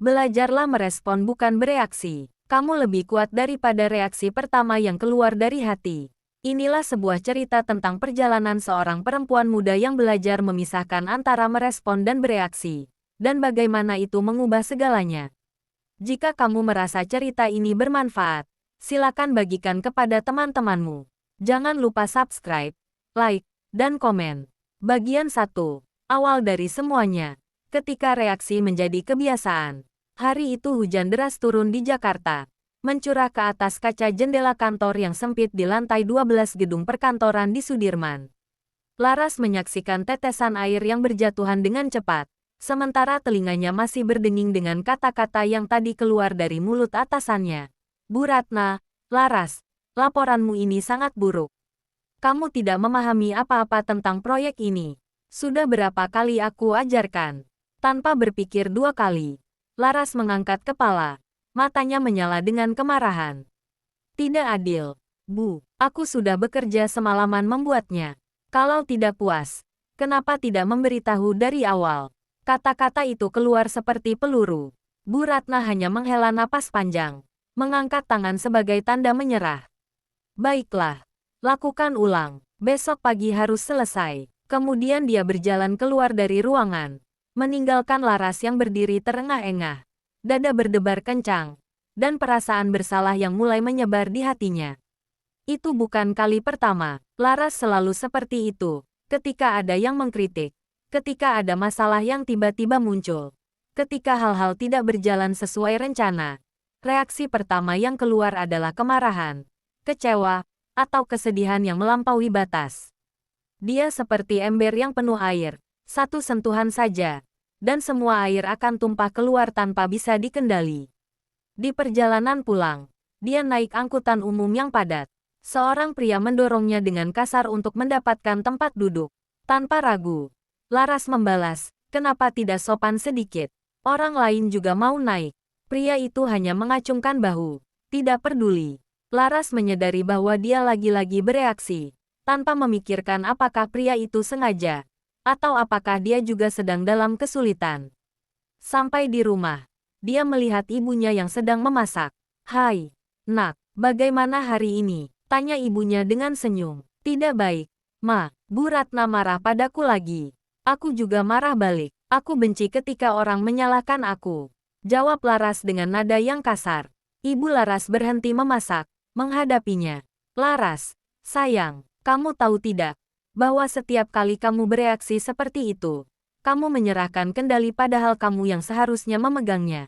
Belajarlah merespon bukan bereaksi. Kamu lebih kuat daripada reaksi pertama yang keluar dari hati. Inilah sebuah cerita tentang perjalanan seorang perempuan muda yang belajar memisahkan antara merespon dan bereaksi, dan bagaimana itu mengubah segalanya. Jika kamu merasa cerita ini bermanfaat, silakan bagikan kepada teman-temanmu. Jangan lupa subscribe, like, dan komen. Bagian 1. Awal dari semuanya. Ketika reaksi menjadi kebiasaan. Hari itu hujan deras turun di Jakarta, mencurah ke atas kaca jendela kantor yang sempit di lantai 12 gedung perkantoran di Sudirman. Laras menyaksikan tetesan air yang berjatuhan dengan cepat, sementara telinganya masih berdenging dengan kata-kata yang tadi keluar dari mulut atasannya. Bu Ratna, Laras, laporanmu ini sangat buruk. Kamu tidak memahami apa-apa tentang proyek ini. Sudah berapa kali aku ajarkan? Tanpa berpikir dua kali, Laras mengangkat kepala. Matanya menyala dengan kemarahan. Tidak adil, Bu. Aku sudah bekerja semalaman membuatnya. Kalau tidak puas, kenapa tidak memberitahu dari awal? Kata-kata itu keluar seperti peluru. Bu Ratna hanya menghela napas panjang, mengangkat tangan sebagai tanda menyerah. Baiklah, lakukan ulang. Besok pagi harus selesai. Kemudian dia berjalan keluar dari ruangan, meninggalkan Laras yang berdiri terengah-engah. Dada berdebar kencang, dan perasaan bersalah yang mulai menyebar di hatinya. Itu bukan kali pertama. Laras selalu seperti itu. Ketika ada yang mengkritik, ketika ada masalah yang tiba-tiba muncul, ketika hal-hal tidak berjalan sesuai rencana, reaksi pertama yang keluar adalah kemarahan, kecewa, atau kesedihan yang melampaui batas. Dia seperti ember yang penuh air, satu sentuhan saja, dan semua air akan tumpah keluar tanpa bisa dikendali. Di perjalanan pulang, dia naik angkutan umum yang padat. Seorang pria mendorongnya dengan kasar untuk mendapatkan tempat duduk. Tanpa ragu, Laras membalas, kenapa tidak sopan sedikit? Orang lain juga mau naik. Pria itu hanya mengacungkan bahu, tidak peduli. Laras menyadari bahwa dia lagi-lagi bereaksi, tanpa memikirkan apakah pria itu sengaja, atau apakah dia juga sedang dalam kesulitan. Sampai di rumah, dia melihat ibunya yang sedang memasak. Hai, nak, bagaimana hari ini? Tanya ibunya dengan senyum. Tidak baik, Ma. Bu Ratna marah padaku lagi. Aku juga marah balik. Aku benci ketika orang menyalahkan aku. Jawab Laras dengan nada yang kasar. Ibu Laras berhenti memasak, menghadapinya. Laras, sayang, kamu tahu tidak, bahwa setiap kali kamu bereaksi seperti itu, kamu menyerahkan kendali padahal kamu yang seharusnya memegangnya.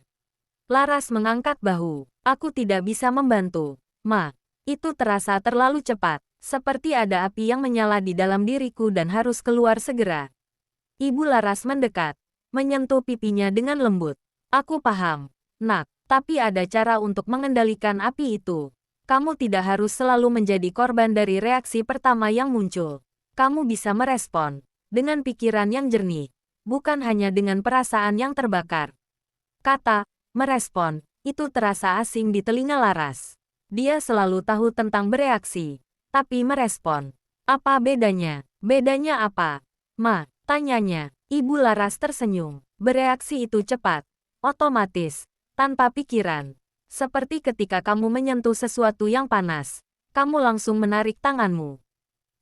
Laras mengangkat bahu. Aku tidak bisa membantu, Ma. Itu terasa terlalu cepat, seperti ada api yang menyala di dalam diriku dan harus keluar segera. Ibu Laras mendekat, menyentuh pipinya dengan lembut. Aku paham, nak, tapi ada cara untuk mengendalikan api itu. Kamu tidak harus selalu menjadi korban dari reaksi pertama yang muncul. Kamu bisa merespon dengan pikiran yang jernih, bukan hanya dengan perasaan yang terbakar. Kata merespon itu terasa asing di telinga Laras. Dia selalu tahu tentang bereaksi, tapi merespon. Apa bedanya? Bedanya apa? Ma, tanyanya. Ibu Laras tersenyum. Bereaksi itu cepat, otomatis, tanpa pikiran. Seperti ketika kamu menyentuh sesuatu yang panas, kamu langsung menarik tanganmu.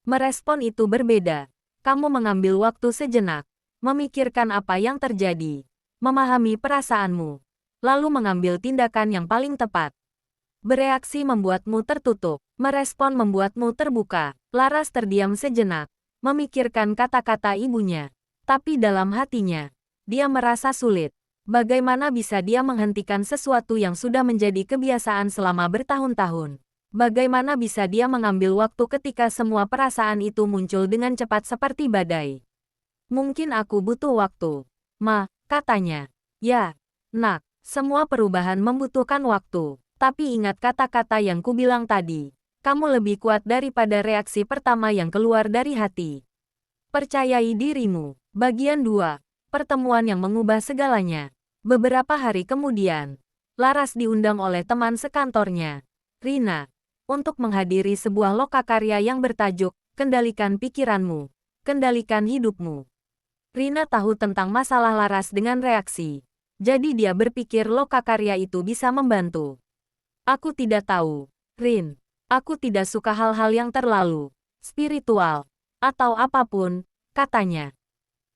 Merespon itu berbeda. Kamu mengambil waktu sejenak, memikirkan apa yang terjadi, memahami perasaanmu, lalu mengambil tindakan yang paling tepat. Bereaksi membuatmu tertutup, merespon membuatmu terbuka. Laras terdiam sejenak, memikirkan kata-kata ibunya. Tapi dalam hatinya, dia merasa sulit. Bagaimana bisa dia menghentikan sesuatu yang sudah menjadi kebiasaan selama bertahun-tahun? Bagaimana bisa dia mengambil waktu ketika semua perasaan itu muncul dengan cepat seperti badai? Mungkin aku butuh waktu, Ma, katanya. Ya, nak, semua perubahan membutuhkan waktu. Tapi ingat kata-kata yang kubilang tadi. Kamu lebih kuat daripada reaksi pertama yang keluar dari hati. Percayai dirimu. Bagian 2. Pertemuan yang mengubah segalanya. Beberapa hari kemudian, Laras diundang oleh teman sekantornya, Rina, untuk menghadiri sebuah lokakarya yang bertajuk, Kendalikan Pikiranmu, Kendalikan Hidupmu. Rina tahu tentang masalah Laras dengan reaksi. Jadi dia berpikir lokakarya itu bisa membantu. Aku tidak tahu, Rin. Aku tidak suka hal-hal yang terlalu spiritual atau apapun, katanya.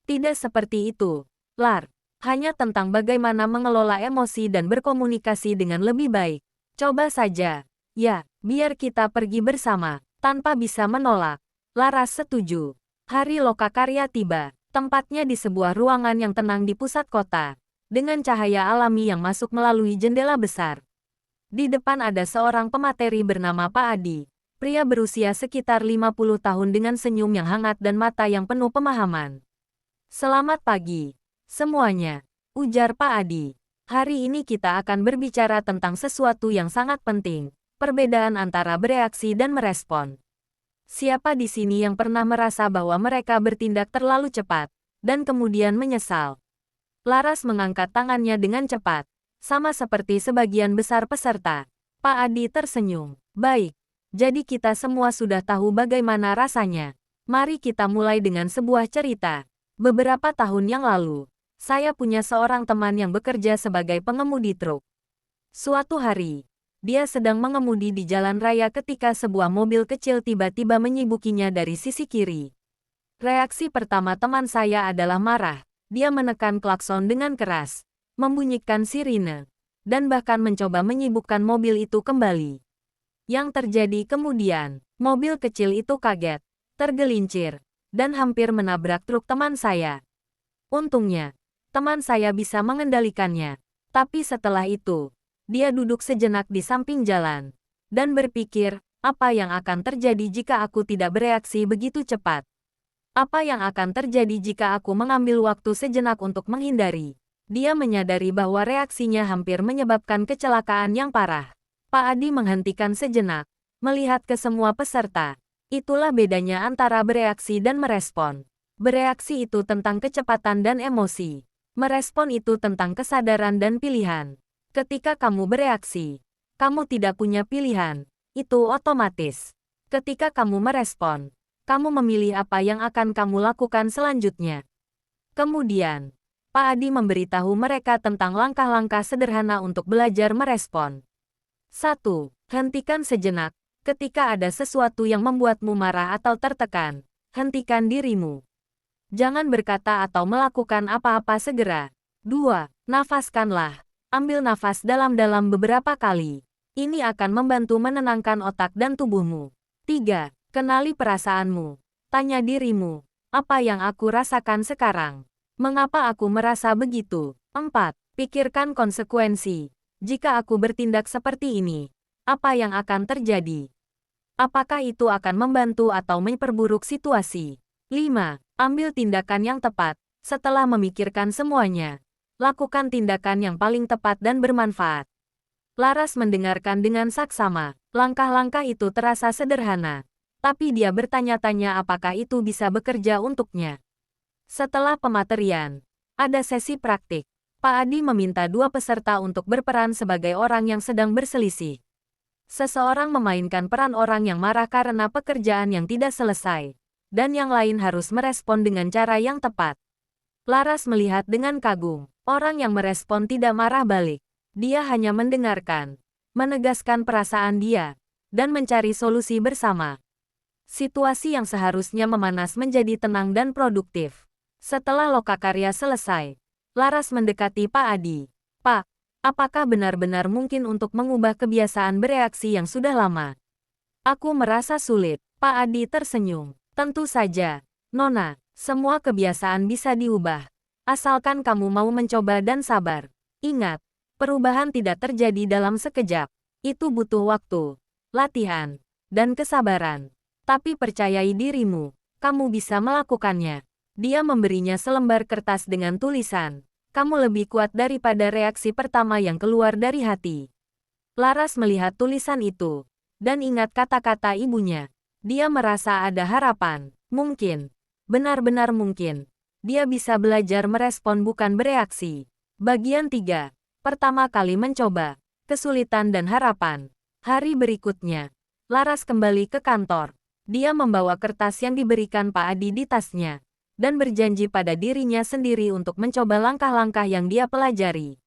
Tidak seperti itu, Lar. Hanya tentang bagaimana mengelola emosi dan berkomunikasi dengan lebih baik. Coba saja. Ya, biar kita pergi bersama, tanpa bisa menolak. Laras setuju. Hari Lokakarya tiba. Tempatnya di sebuah ruangan yang tenang di pusat kota, dengan cahaya alami yang masuk melalui jendela besar. Di depan ada seorang pemateri bernama Pak Adi, pria berusia sekitar 50 tahun dengan senyum yang hangat dan mata yang penuh pemahaman. Selamat pagi, semuanya, ujar Pak Adi. Hari ini kita akan berbicara tentang sesuatu yang sangat penting, perbedaan antara bereaksi dan merespon. Siapa di sini yang pernah merasa bahwa mereka bertindak terlalu cepat, dan kemudian menyesal? Laras mengangkat tangannya dengan cepat, sama seperti sebagian besar peserta. Pak Adi tersenyum. Baik, jadi kita semua sudah tahu bagaimana rasanya. Mari kita mulai dengan sebuah cerita. Beberapa tahun yang lalu, saya punya seorang teman yang bekerja sebagai pengemudi truk. Suatu hari, dia sedang mengemudi di jalan raya ketika sebuah mobil kecil tiba-tiba menyibukinya dari sisi kiri. Reaksi pertama teman saya adalah marah. Dia menekan klakson dengan keras, membunyikan sirine, dan bahkan mencoba menyibukkan mobil itu kembali. Yang terjadi kemudian, mobil kecil itu kaget, tergelincir, dan hampir menabrak truk teman saya. Untungnya, teman saya bisa mengendalikannya. Tapi setelah itu, dia duduk sejenak di samping jalan, dan berpikir, apa yang akan terjadi jika aku tidak bereaksi begitu cepat? Apa yang akan terjadi jika aku mengambil waktu sejenak untuk menghindari? Dia menyadari bahwa reaksinya hampir menyebabkan kecelakaan yang parah. Pak Adi menghentikan sejenak, melihat ke semua peserta. Itulah bedanya antara bereaksi dan merespon. Bereaksi itu tentang kecepatan dan emosi. Merespon itu tentang kesadaran dan pilihan. Ketika kamu bereaksi, kamu tidak punya pilihan. Itu otomatis. Ketika kamu merespon, kamu memilih apa yang akan kamu lakukan selanjutnya. Kemudian, Pak Adi memberitahu mereka tentang langkah-langkah sederhana untuk belajar merespon. 1. Hentikan sejenak. Ketika ada sesuatu yang membuatmu marah atau tertekan, hentikan dirimu. Jangan berkata atau melakukan apa-apa segera. 2. Nafaskanlah. Ambil nafas dalam-dalam beberapa kali. Ini akan membantu menenangkan otak dan tubuhmu. 3. Kenali perasaanmu. Tanya dirimu, apa yang aku rasakan sekarang? Mengapa aku merasa begitu? 4. Pikirkan konsekuensi. Jika aku bertindak seperti ini, apa yang akan terjadi? Apakah itu akan membantu atau memperburuk situasi? 5. Ambil tindakan yang tepat. Setelah memikirkan semuanya, lakukan tindakan yang paling tepat dan bermanfaat. Laras mendengarkan dengan saksama. Langkah-langkah itu terasa sederhana, tapi dia bertanya-tanya apakah itu bisa bekerja untuknya. Setelah pematerian, ada sesi praktik. Pak Adi meminta dua peserta untuk berperan sebagai orang yang sedang berselisih. Seseorang memainkan peran orang yang marah karena pekerjaan yang tidak selesai, dan yang lain harus merespon dengan cara yang tepat. Laras melihat dengan kagum. Orang yang merespon tidak marah balik. Dia hanya mendengarkan, menegaskan perasaan dia, dan mencari solusi bersama. Situasi yang seharusnya memanas menjadi tenang dan produktif. Setelah lokakarya selesai, Laras mendekati Pak Adi. Pak, apakah benar-benar mungkin untuk mengubah kebiasaan bereaksi yang sudah lama? Aku merasa sulit. Pak Adi tersenyum. Tentu saja, Nona, semua kebiasaan bisa diubah. Asalkan kamu mau mencoba dan sabar. Ingat, perubahan tidak terjadi dalam sekejap. Itu butuh waktu, latihan, dan kesabaran. Tapi percayai dirimu, kamu bisa melakukannya. Dia memberinya selembar kertas dengan tulisan, kamu lebih kuat daripada reaksi pertama yang keluar dari hati. Laras melihat tulisan itu, dan ingat kata-kata ibunya. Dia merasa ada harapan. Mungkin, benar-benar mungkin, dia bisa belajar merespon bukan bereaksi. Bagian 3. Pertama kali mencoba, kesulitan dan harapan. Hari berikutnya, Laras kembali ke kantor. Dia membawa kertas yang diberikan Pak Adi di tasnya. dan berjanji pada dirinya sendiri untuk mencoba langkah-langkah yang dia pelajari.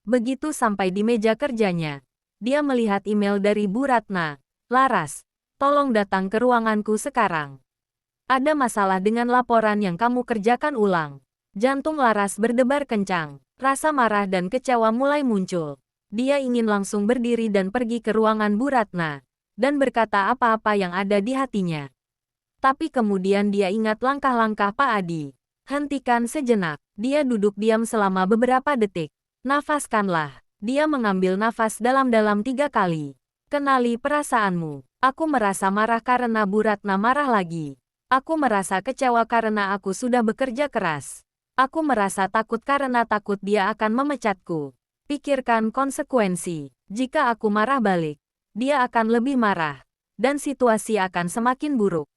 Begitu sampai di meja kerjanya, dia melihat email dari Bu Ratna. Laras, tolong datang ke ruanganku sekarang. Ada masalah dengan laporan yang kamu kerjakan ulang. Jantung Laras berdebar kencang. Rasa marah dan kecewa mulai muncul. Dia ingin langsung berdiri dan pergi ke ruangan Bu Ratna dan berkata apa-apa yang ada di hatinya. Tapi kemudian dia ingat langkah-langkah Pak Adi. Hentikan sejenak. Dia duduk diam selama beberapa detik. Nafaskanlah. Dia mengambil nafas dalam-dalam 3 kali. Kenali perasaanmu. Aku merasa marah karena Bu Ratna marah lagi. Aku merasa kecewa karena aku sudah bekerja keras. Aku merasa takut karena takut dia akan memecatku. Pikirkan konsekuensi. Jika aku marah balik, dia akan lebih marah. Dan situasi akan semakin buruk.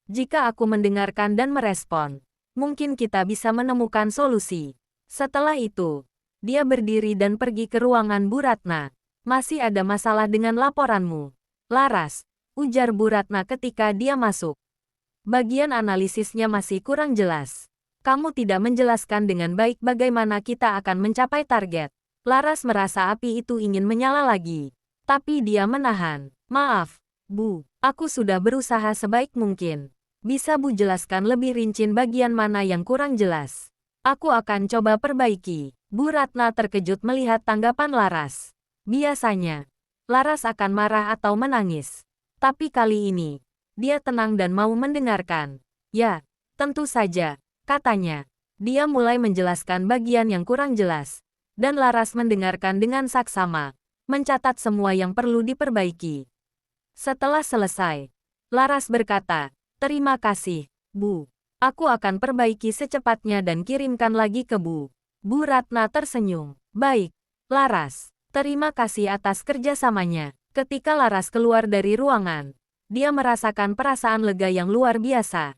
Jika aku mendengarkan dan merespon, mungkin kita bisa menemukan solusi. Setelah itu, dia berdiri dan pergi ke ruangan Bu Ratna. Masih ada masalah dengan laporanmu, Laras, ujar Bu Ratna ketika dia masuk. Bagian analisisnya masih kurang jelas. Kamu tidak menjelaskan dengan baik bagaimana kita akan mencapai target. Laras merasa api itu ingin menyala lagi. Tapi dia menahan. Maaf, Bu. Aku sudah berusaha sebaik mungkin. Bisa Bu jelaskan lebih rinci bagian mana yang kurang jelas? Aku akan coba perbaiki. Bu Ratna terkejut melihat tanggapan Laras. Biasanya, Laras akan marah atau menangis. Tapi kali ini, dia tenang dan mau mendengarkan. Ya, tentu saja, katanya. Dia mulai menjelaskan bagian yang kurang jelas. Dan Laras mendengarkan dengan saksama, mencatat semua yang perlu diperbaiki. Setelah selesai, Laras berkata, "Terima kasih, Bu. Aku akan perbaiki secepatnya dan kirimkan lagi ke Bu." Bu Ratna tersenyum. "Baik, Laras. Terima kasih atas kerjasamanya." Ketika Laras keluar dari ruangan, dia merasakan perasaan lega yang luar biasa.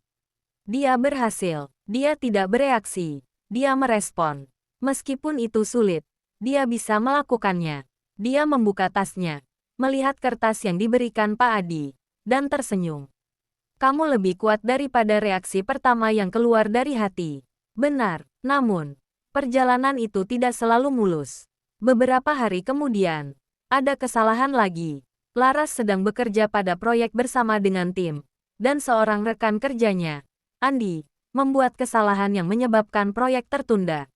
Dia berhasil. Dia tidak bereaksi. Dia merespon. Meskipun itu sulit, dia bisa melakukannya. Dia membuka tasnya, melihat kertas yang diberikan Pak Adi, dan tersenyum. Kamu lebih kuat daripada reaksi pertama yang keluar dari hati. Benar, namun, perjalanan itu tidak selalu mulus. Beberapa hari kemudian, ada kesalahan lagi. Laras sedang bekerja pada proyek bersama dengan tim, dan seorang rekan kerjanya, Andi, membuat kesalahan yang menyebabkan proyek tertunda.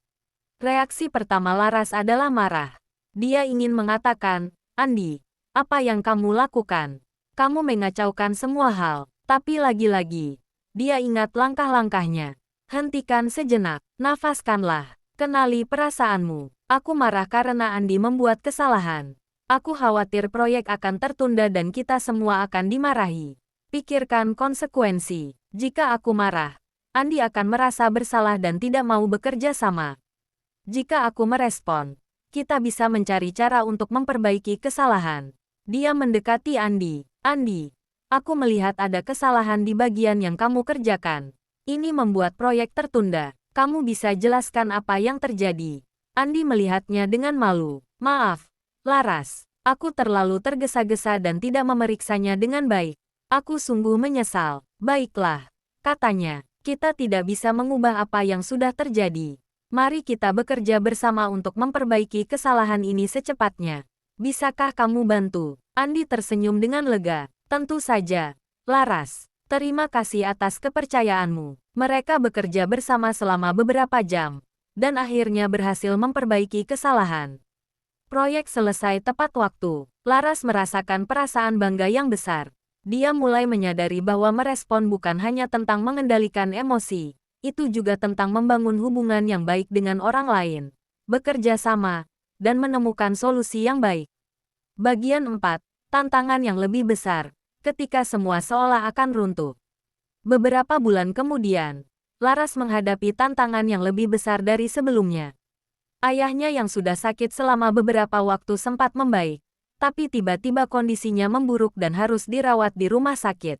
Reaksi pertama Laras adalah marah. Dia ingin mengatakan, "Andi, apa yang kamu lakukan? Kamu mengacaukan semua hal." Tapi lagi-lagi, dia ingat langkah-langkahnya. Hentikan sejenak, nafaskanlah, kenali perasaanmu. Aku marah karena Andi membuat kesalahan. Aku khawatir proyek akan tertunda dan kita semua akan dimarahi. Pikirkan konsekuensi. Jika aku marah, Andi akan merasa bersalah dan tidak mau bekerja sama. Jika aku merespon, kita bisa mencari cara untuk memperbaiki kesalahan. Dia mendekati Andi. "Andi, aku melihat ada kesalahan di bagian yang kamu kerjakan. Ini membuat proyek tertunda. Kamu bisa jelaskan apa yang terjadi?" Andi melihatnya dengan malu. "Maaf, Laras. Aku terlalu tergesa-gesa dan tidak memeriksanya dengan baik. Aku sungguh menyesal." "Baiklah," katanya. "Kita tidak bisa mengubah apa yang sudah terjadi. Mari kita bekerja bersama untuk memperbaiki kesalahan ini secepatnya. Bisakah kamu bantu?" Andi tersenyum dengan lega. "Tentu saja, Laras. Terima kasih atas kepercayaanmu." Mereka bekerja bersama selama beberapa jam, dan akhirnya berhasil memperbaiki kesalahan. Proyek selesai tepat waktu. Laras merasakan perasaan bangga yang besar. Dia mulai menyadari bahwa merespon bukan hanya tentang mengendalikan emosi, itu juga tentang membangun hubungan yang baik dengan orang lain, bekerja sama, dan menemukan solusi yang baik. Bagian 4. Tantangan yang lebih besar, ketika semua seolah akan runtuh. Beberapa bulan kemudian, Laras menghadapi tantangan yang lebih besar dari sebelumnya. Ayahnya yang sudah sakit selama beberapa waktu sempat membaik, tapi tiba-tiba kondisinya memburuk dan harus dirawat di rumah sakit.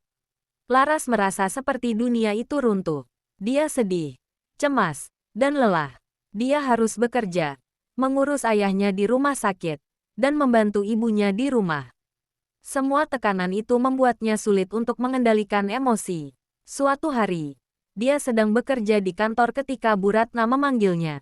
Laras merasa seperti dunia itu runtuh. Dia sedih, cemas, dan lelah. Dia harus bekerja, mengurus ayahnya di rumah sakit, dan membantu ibunya di rumah. Semua tekanan itu membuatnya sulit untuk mengendalikan emosi. Suatu hari, Dia sedang bekerja di kantor ketika Bu Ratna memanggilnya.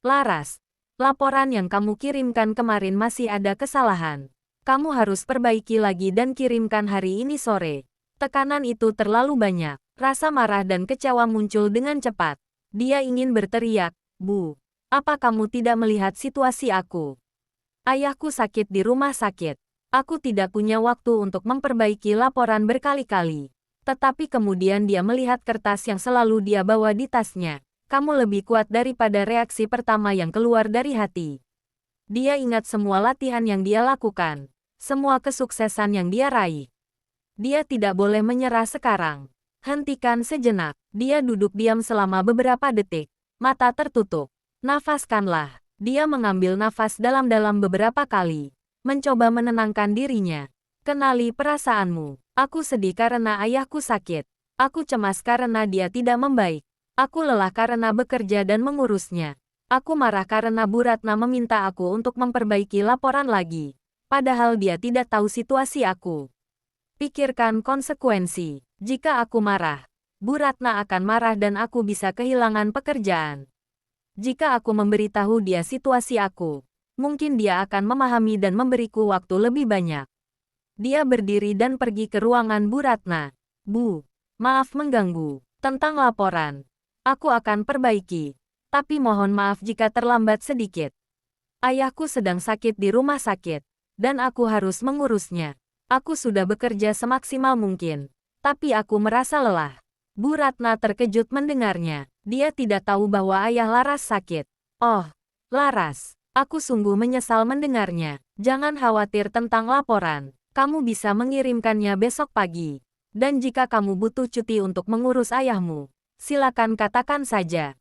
Laras, laporan yang kamu kirimkan kemarin masih ada kesalahan. Kamu harus perbaiki lagi dan kirimkan hari ini sore. Tekanan itu terlalu banyak. Rasa marah dan kecewa muncul dengan cepat. Dia ingin berteriak, Bu, apa kamu tidak melihat situasi aku? Ayahku sakit di rumah sakit. Aku tidak punya waktu untuk memperbaiki laporan berkali-kali. Tetapi kemudian dia melihat kertas yang selalu dia bawa di tasnya. Kamu lebih kuat daripada reaksi pertama yang keluar dari hati. Dia ingat semua latihan yang dia lakukan. Semua kesuksesan yang dia raih. Dia tidak boleh menyerah sekarang. Hentikan sejenak. Dia duduk diam selama beberapa detik. Mata tertutup. Nafaskanlah. Dia mengambil nafas dalam-dalam beberapa kali. Mencoba menenangkan dirinya. Kenali perasaanmu. Aku sedih karena ayahku sakit. Aku cemas karena dia tidak membaik. Aku lelah karena bekerja dan mengurusnya. Aku marah karena Bu Ratna meminta aku untuk memperbaiki laporan lagi. Padahal dia tidak tahu situasi aku. Pikirkan konsekuensi. Jika aku marah, Bu Ratna akan marah dan aku bisa kehilangan pekerjaan. Jika aku memberitahu dia situasi aku, mungkin dia akan memahami dan memberiku waktu lebih banyak. Dia berdiri dan pergi ke ruangan Bu Ratna. Bu, maaf mengganggu. Tentang laporan. Aku akan perbaiki. Tapi mohon maaf jika terlambat sedikit. Ayahku sedang sakit di rumah sakit. Dan aku harus mengurusnya. Aku sudah bekerja semaksimal mungkin. Tapi aku merasa lelah. Bu Ratna terkejut mendengarnya. Dia tidak tahu bahwa ayah Laras sakit. Oh, Laras. Aku sungguh menyesal mendengarnya. Jangan khawatir tentang laporan. Kamu bisa mengirimkannya besok pagi. Dan jika kamu butuh cuti untuk mengurus ayahmu, silakan katakan saja.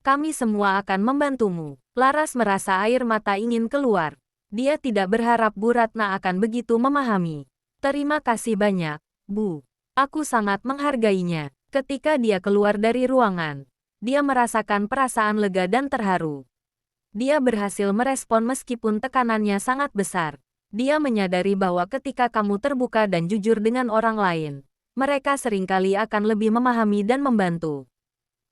Kami semua akan membantumu. Laras merasa air mata ingin keluar. Dia tidak berharap Bu Ratna akan begitu memahami. Terima kasih banyak, Bu. Aku sangat menghargainya. Ketika dia keluar dari ruangan, dia merasakan perasaan lega dan terharu. Dia berhasil merespon meskipun tekanannya sangat besar. Dia menyadari bahwa ketika kamu terbuka dan jujur dengan orang lain, mereka seringkali akan lebih memahami dan membantu.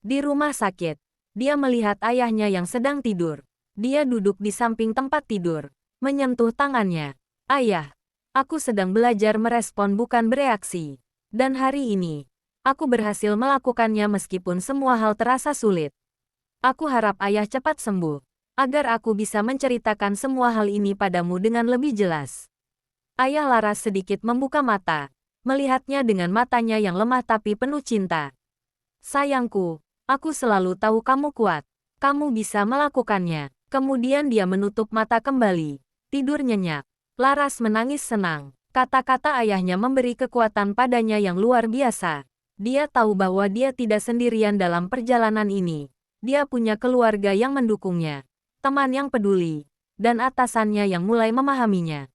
Di rumah sakit, dia melihat ayahnya yang sedang tidur. Dia duduk di samping tempat tidur, menyentuh tangannya. Ayah, aku sedang belajar merespon bukan bereaksi. Dan hari ini, aku berhasil melakukannya meskipun semua hal terasa sulit. Aku harap ayah cepat sembuh, agar aku bisa menceritakan semua hal ini padamu dengan lebih jelas. Ayah Laras sedikit membuka mata, melihatnya dengan matanya yang lemah tapi penuh cinta. Sayangku, aku selalu tahu kamu kuat. Kamu bisa melakukannya. Kemudian dia menutup mata kembali. Tidur nyenyak. Laras menangis senang. Kata-kata ayahnya memberi kekuatan padanya yang luar biasa. Dia tahu bahwa dia tidak sendirian dalam perjalanan ini. Dia punya keluarga yang mendukungnya, teman yang peduli, dan atasannya yang mulai memahaminya.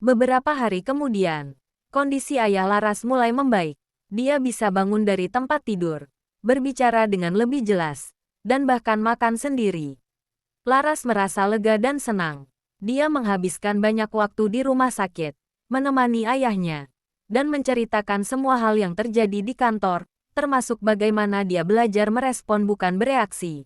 Beberapa hari kemudian, kondisi ayah Laras mulai membaik. Dia bisa bangun dari tempat tidur, berbicara dengan lebih jelas, dan bahkan makan sendiri. Laras merasa lega dan senang. Dia menghabiskan banyak waktu di rumah sakit, menemani ayahnya, dan menceritakan semua hal yang terjadi di kantor, termasuk bagaimana dia belajar merespon bukan bereaksi.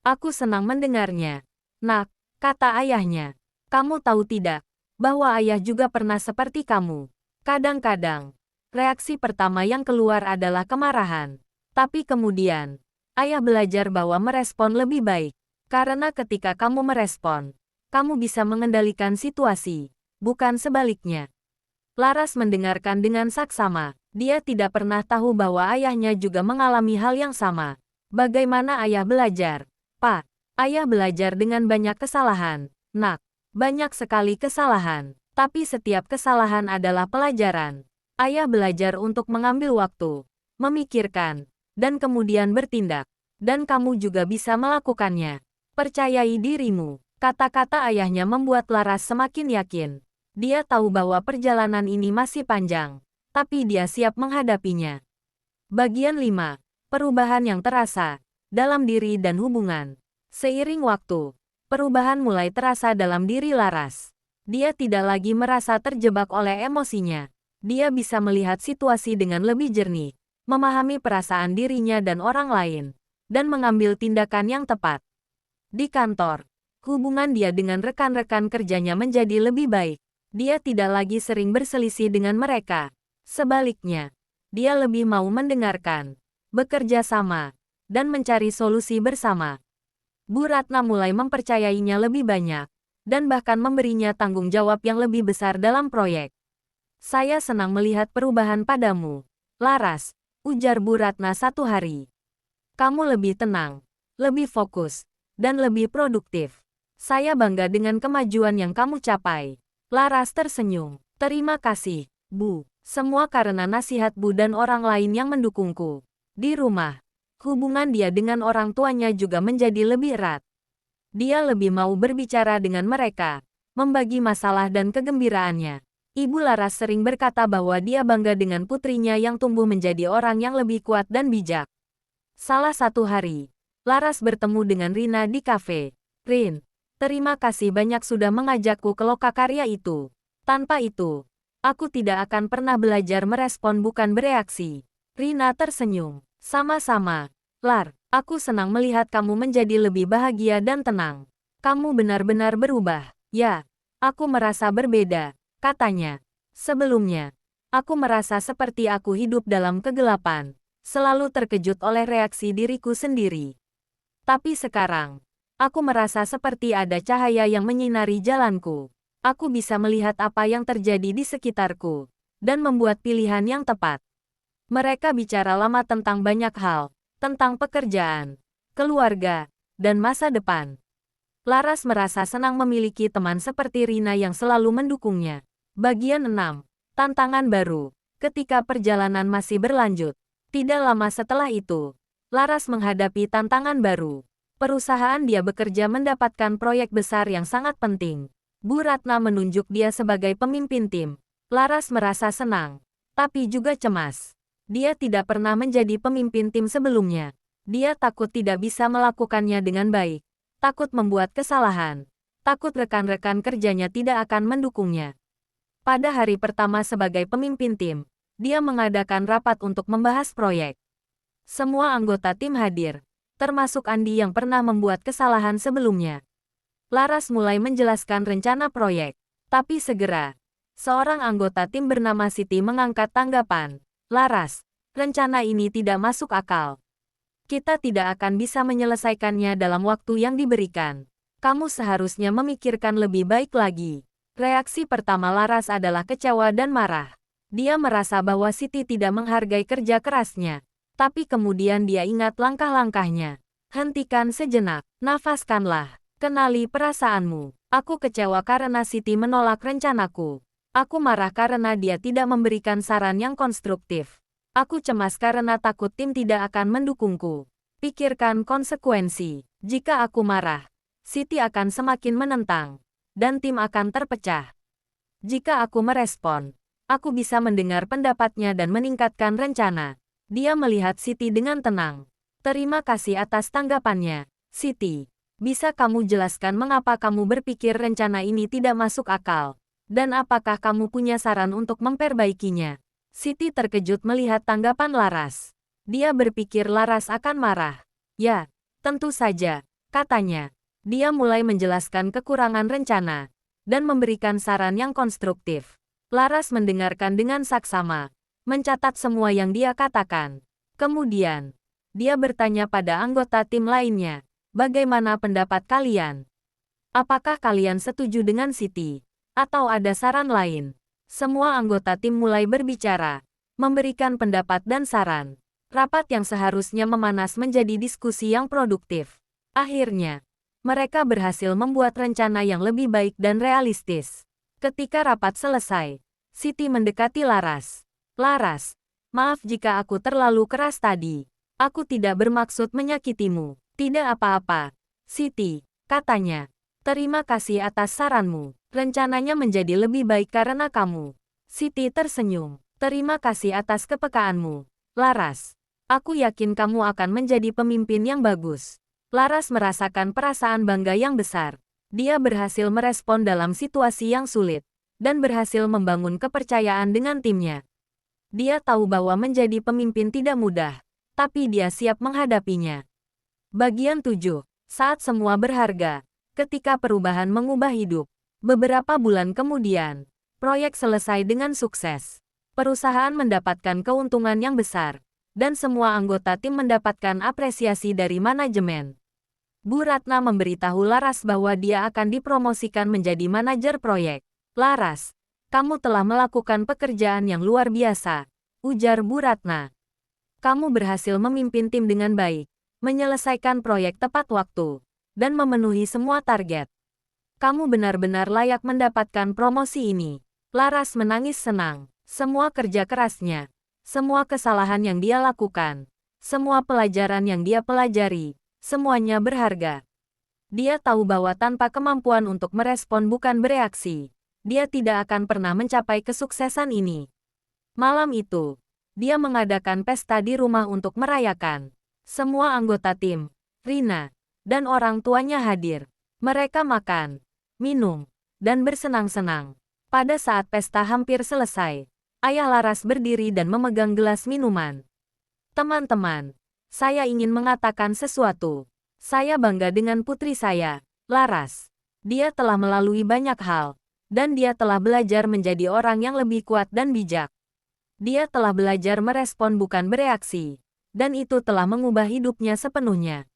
Aku senang mendengarnya. Nak, kata ayahnya, kamu tahu tidak, bahwa ayah juga pernah seperti kamu. Kadang-kadang, reaksi pertama yang keluar adalah kemarahan. Tapi kemudian, ayah belajar bahwa merespon lebih baik. Karena ketika kamu merespon, kamu bisa mengendalikan situasi, bukan sebaliknya. Laras mendengarkan dengan saksama. Dia tidak pernah tahu bahwa ayahnya juga mengalami hal yang sama. Bagaimana ayah belajar? Pak, ayah belajar dengan banyak kesalahan. Nak, banyak sekali kesalahan. Tapi setiap kesalahan adalah pelajaran. Ayah belajar untuk mengambil waktu, memikirkan, dan kemudian bertindak. Dan kamu juga bisa melakukannya. Percayai dirimu. Kata-kata ayahnya membuat Laras semakin yakin. Dia tahu bahwa perjalanan ini masih panjang, tapi dia siap menghadapinya. Bagian 5. Perubahan yang terasa dalam diri dan hubungan. Seiring waktu, perubahan mulai terasa dalam diri Laras. Dia tidak lagi merasa terjebak oleh emosinya. Dia bisa melihat situasi dengan lebih jernih. memahami perasaan dirinya dan orang lain, dan mengambil tindakan yang tepat. Di kantor, hubungan dia dengan rekan-rekan kerjanya menjadi lebih baik. Dia tidak lagi sering berselisih dengan mereka. Sebaliknya, dia lebih mau mendengarkan, bekerja sama, dan mencari solusi bersama. Bu Ratna mulai mempercayainya lebih banyak, dan bahkan memberinya tanggung jawab yang lebih besar dalam proyek. Saya senang melihat perubahan padamu, Laras, ujar Bu Ratna satu hari. Kamu lebih tenang, lebih fokus, dan lebih produktif. Saya bangga dengan kemajuan yang kamu capai. Laras tersenyum. Terima kasih, Bu. Semua karena nasihat Bu dan orang lain yang mendukungku. Di rumah, hubungan dia dengan orang tuanya juga menjadi lebih erat. Dia lebih mau berbicara dengan mereka, membagi masalah dan kegembiraannya. Ibu Laras sering berkata bahwa dia bangga dengan putrinya yang tumbuh menjadi orang yang lebih kuat dan bijak. Salah satu hari, Laras bertemu dengan Rina di kafe. Rin, terima kasih banyak sudah mengajakku ke lokakarya itu. Tanpa itu, aku tidak akan pernah belajar merespon bukan bereaksi. Rina tersenyum. Sama-sama, Lar. Aku senang melihat kamu menjadi lebih bahagia dan tenang. Kamu benar-benar berubah. Ya, aku merasa berbeda, katanya. Sebelumnya, aku merasa seperti aku hidup dalam kegelapan, selalu terkejut oleh reaksi diriku sendiri. Tapi sekarang, aku merasa seperti ada cahaya yang menyinari jalanku. Aku bisa melihat apa yang terjadi di sekitarku, dan membuat pilihan yang tepat. Mereka bicara lama tentang banyak hal, tentang pekerjaan, keluarga, dan masa depan. Laras merasa senang memiliki teman seperti Rina yang selalu mendukungnya. Bagian 6. Tantangan baru. Ketika perjalanan masih berlanjut, tidak lama setelah itu, Laras menghadapi tantangan baru. Perusahaan dia bekerja mendapatkan proyek besar yang sangat penting. Bu Ratna menunjuk dia sebagai pemimpin tim. Laras merasa senang, tapi juga cemas. Dia tidak pernah menjadi pemimpin tim sebelumnya. Dia takut tidak bisa melakukannya dengan baik. Takut membuat kesalahan. Takut rekan-rekan kerjanya tidak akan mendukungnya. Pada hari pertama sebagai pemimpin tim, dia mengadakan rapat untuk membahas proyek. Semua anggota tim hadir, termasuk Andi yang pernah membuat kesalahan sebelumnya. Laras mulai menjelaskan rencana proyek. Tapi segera, seorang anggota tim bernama Siti mengangkat tanggapan. Laras, rencana ini tidak masuk akal. Kita tidak akan bisa menyelesaikannya dalam waktu yang diberikan. Kamu seharusnya memikirkan lebih baik lagi. Reaksi pertama Laras adalah kecewa dan marah. Dia merasa bahwa Siti tidak menghargai kerja kerasnya. Tapi kemudian dia ingat langkah-langkahnya. Hentikan sejenak, nafaskanlah, kenali perasaanmu. Aku kecewa karena Siti menolak rencanaku. Aku marah karena dia tidak memberikan saran yang konstruktif. Aku cemas karena takut tim tidak akan mendukungku. Pikirkan konsekuensi. Jika aku marah, Siti akan semakin menentang, dan tim akan terpecah. Jika aku merespon, aku bisa mendengar pendapatnya dan meningkatkan rencana. Dia melihat Siti dengan tenang. Terima kasih atas tanggapannya, Siti. Bisa kamu jelaskan mengapa kamu berpikir rencana ini tidak masuk akal? Dan apakah kamu punya saran untuk memperbaikinya? Siti terkejut melihat tanggapan Laras. Dia berpikir Laras akan marah. Ya, tentu saja, katanya. Dia mulai menjelaskan kekurangan rencana, dan memberikan saran yang konstruktif. Laras mendengarkan dengan saksama, mencatat semua yang dia katakan. Kemudian, dia bertanya pada anggota tim lainnya, bagaimana pendapat kalian? Apakah kalian setuju dengan Siti? Atau ada saran lain? Semua anggota tim mulai berbicara, memberikan pendapat dan saran. Rapat yang seharusnya memanas menjadi diskusi yang produktif. Akhirnya, mereka berhasil membuat rencana yang lebih baik dan realistis. Ketika rapat selesai, Siti mendekati Laras. Laras, maaf jika aku terlalu keras tadi. Aku tidak bermaksud menyakitimu. Tidak apa-apa, Siti, katanya. Terima kasih atas saranmu. Rencananya menjadi lebih baik karena kamu. Siti tersenyum. Terima kasih atas kepekaanmu, Laras. Aku yakin kamu akan menjadi pemimpin yang bagus. Laras merasakan perasaan bangga yang besar. Dia berhasil merespon dalam situasi yang sulit, dan berhasil membangun kepercayaan dengan timnya. Dia tahu bahwa menjadi pemimpin tidak mudah, tapi dia siap menghadapinya. Bagian 7. Saat semua berharga. Ketika perubahan mengubah hidup. Beberapa bulan kemudian, proyek selesai dengan sukses. Perusahaan mendapatkan keuntungan yang besar, dan semua anggota tim mendapatkan apresiasi dari manajemen. Bu Ratna memberitahu Laras bahwa dia akan dipromosikan menjadi manajer proyek. Laras, kamu telah melakukan pekerjaan yang luar biasa, ujar Bu Ratna. Kamu berhasil memimpin tim dengan baik, menyelesaikan proyek tepat waktu, dan memenuhi semua target. Kamu benar-benar layak mendapatkan promosi ini. Laras menangis senang. Semua kerja kerasnya, semua kesalahan yang dia lakukan, semua pelajaran yang dia pelajari, semuanya berharga. Dia tahu bahwa tanpa kemampuan untuk merespon bukan bereaksi, dia tidak akan pernah mencapai kesuksesan ini. Malam itu, dia mengadakan pesta di rumah untuk merayakan. Semua anggota tim, Rina, dan orang tuanya hadir. Mereka makan, minum, dan bersenang-senang. Pada saat pesta hampir selesai, Ayah Laras berdiri dan memegang gelas minuman. Teman-teman, saya ingin mengatakan sesuatu. Saya bangga dengan putri saya, Laras. Dia telah melalui banyak hal, dan dia telah belajar menjadi orang yang lebih kuat dan bijak. Dia telah belajar merespon bukan bereaksi, dan itu telah mengubah hidupnya sepenuhnya.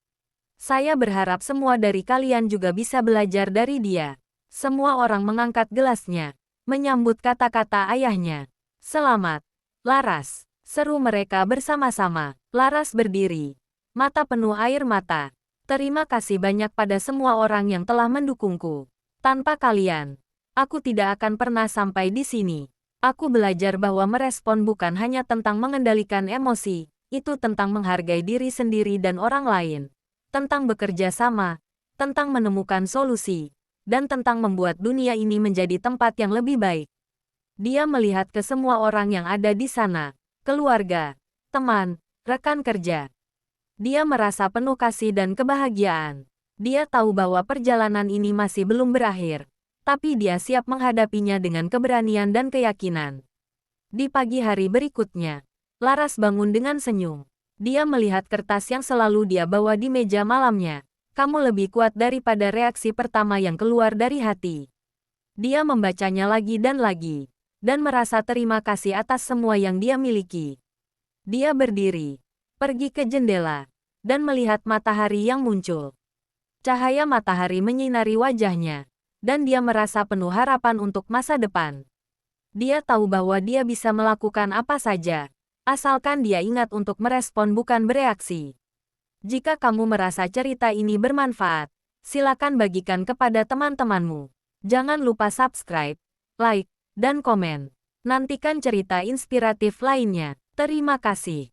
Saya berharap semua dari kalian juga bisa belajar dari dia. Semua orang mengangkat gelasnya, menyambut kata-kata ayahnya. Selamat, Laras, seru mereka bersama-sama. Laras berdiri, mata penuh air mata. Terima kasih banyak pada semua orang yang telah mendukungku. Tanpa kalian, aku tidak akan pernah sampai di sini. Aku belajar bahwa merespon bukan hanya tentang mengendalikan emosi, itu tentang menghargai diri sendiri dan orang lain. Tentang bekerja sama, tentang menemukan solusi, dan tentang membuat dunia ini menjadi tempat yang lebih baik. Dia melihat ke semua orang yang ada di sana, keluarga, teman, rekan kerja. Dia merasa penuh kasih dan kebahagiaan. Dia tahu bahwa perjalanan ini masih belum berakhir, tapi dia siap menghadapinya dengan keberanian dan keyakinan. Di pagi hari berikutnya, Laras bangun dengan senyum. Dia melihat kertas yang selalu dia bawa di meja malamnya. Kamu lebih kuat daripada reaksi pertama yang keluar dari hati. Dia membacanya lagi dan merasa terima kasih atas semua yang dia miliki. Dia berdiri, pergi ke jendela, dan melihat matahari yang muncul. Cahaya matahari menyinari wajahnya, dan dia merasa penuh harapan untuk masa depan. Dia tahu bahwa dia bisa melakukan apa saja, asalkan dia ingat untuk merespon bukan bereaksi. Jika kamu merasa cerita ini bermanfaat, silakan bagikan kepada teman-temanmu. Jangan lupa subscribe, like, dan komen. Nantikan cerita inspiratif lainnya. Terima kasih.